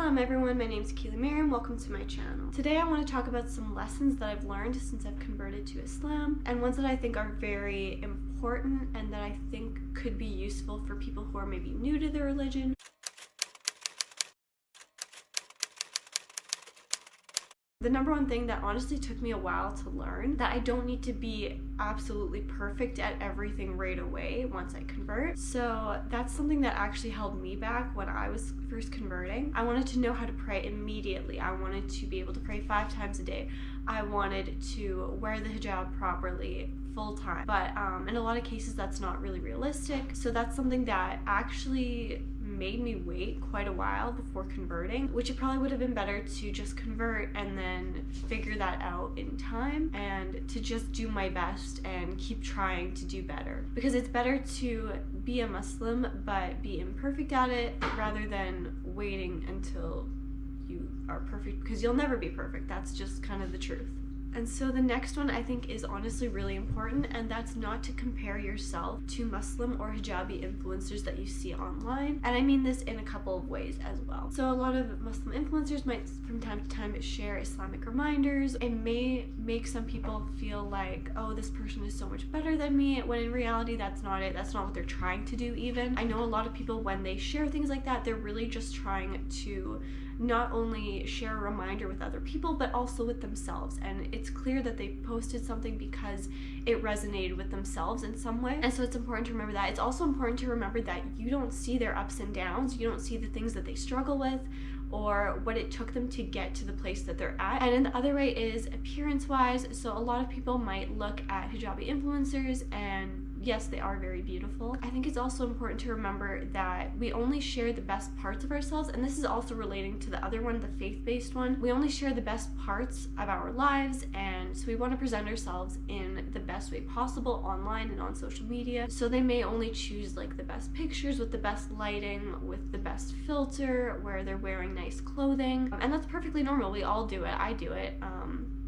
Salam everyone, my name is Keely Maryum. Welcome to my channel. Today I want to talk about some lessons that I've learned since I've converted to Islam, and ones that I think are very important and that I think could be useful for people who are maybe new to their religion. The number one thing that honestly took me a while to learn, that I don't need to be absolutely perfect at everything right away once I convert. So that's something that actually held me back when I was first converting. I wanted to know how to pray immediately. I wanted to be able to pray 5 times a day. I wanted to wear the hijab properly full time. But in a lot of cases that's not really realistic. So that's something that actually made me wait quite a while before converting, which it probably would have been better to just convert and then figure that out in time, and to just do my best and keep trying to do better. Because it's better to be a Muslim but be imperfect at it rather than waiting until you are perfect, because you'll never be perfect. That's just kind of the truth. And so the next one I think is honestly really important, and that's not to compare yourself to Muslim or hijabi influencers that you see online. And I mean this in a couple of ways as well. So a lot of Muslim influencers might from time to time share Islamic reminders. It may make some people feel like, oh, this person is so much better than me, when in reality that's not it. That's not what they're trying to do even. I know a lot of people, when they share things like that, they're really just trying to not only share a reminder with other people but also with themselves, and it's clear that they posted something because it resonated with themselves in some way. And so it's important to remember that. It's also important to remember that you don't see their ups and downs, you don't see the things that they struggle with or what it took them to get to the place that they're at. And the other way is appearance wise. So a lot of people might look at hijabi influencers, and yes, they are very beautiful. I think it's also important to remember that we only share the best parts of ourselves, and this is also relating to the other one, the faith-based one. We only share the best parts of our lives, and so we want to present ourselves in the best way possible online and on social media. So they may only choose like the best pictures with the best lighting, with the best filter, where they're wearing nice clothing, and that's perfectly normal. We all do it. I do it.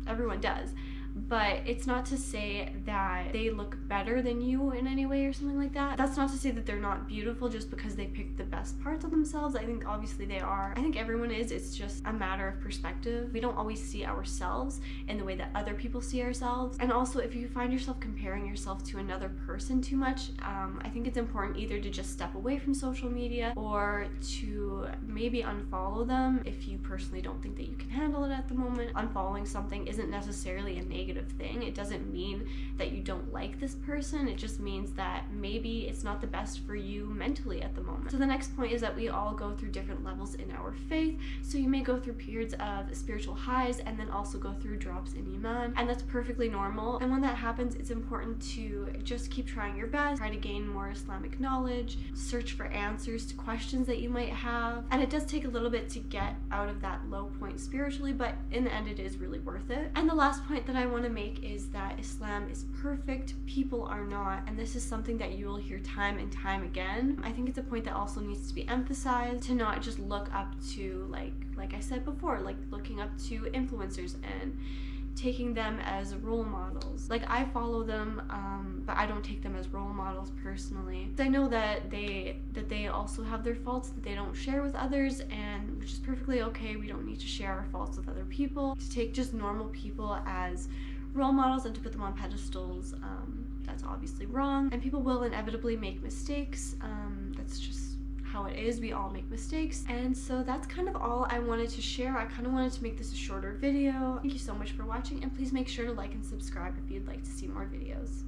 Everyone does. But it's not to say that they look better than you in any way or something like that. That's not to say that they're not beautiful just because they picked the best parts of themselves. I think obviously they are. I think everyone is. It's just a matter of perspective. We don't always see ourselves in the way that other people see ourselves. And also, if you find yourself comparing yourself to another person too much, I think it's important either to just step away from social media or to maybe unfollow them if you personally don't think that you can handle it at the moment. Unfollowing something isn't necessarily a negative thing. It doesn't mean that you don't like this person. It just means that maybe it's not the best for you mentally at the moment. So the next point is that we all go through different levels in our faith. So you may go through periods of spiritual highs and then also go through drops in iman, and that's perfectly normal. And when that happens, it's important to just keep trying your best, try to gain more Islamic knowledge, search for answers to questions that you might have. And it does take a little bit to get out of that low point spiritually, but in the end it is really worth it. And the last point that I want to make is that Islam is perfect, people are not, and this is something that you will hear time and time again. I think it's a point that also needs to be emphasized, to not just look up to, like I said before, like looking up to influencers and taking them as role models. Like, I follow them, but I don't take them as role models personally. I know that they also have their faults that they don't share with others, and which is perfectly okay. We don't need to share our faults with other people. To take just normal people as role models and to put them on pedestals, that's obviously wrong, and people will inevitably make mistakes. That's just how it is. We all make mistakes. And so that's kind of all I wanted to share. I kind of wanted to make this a shorter video. Thank you so much for watching, and please make sure to like and subscribe if you'd like to see more videos.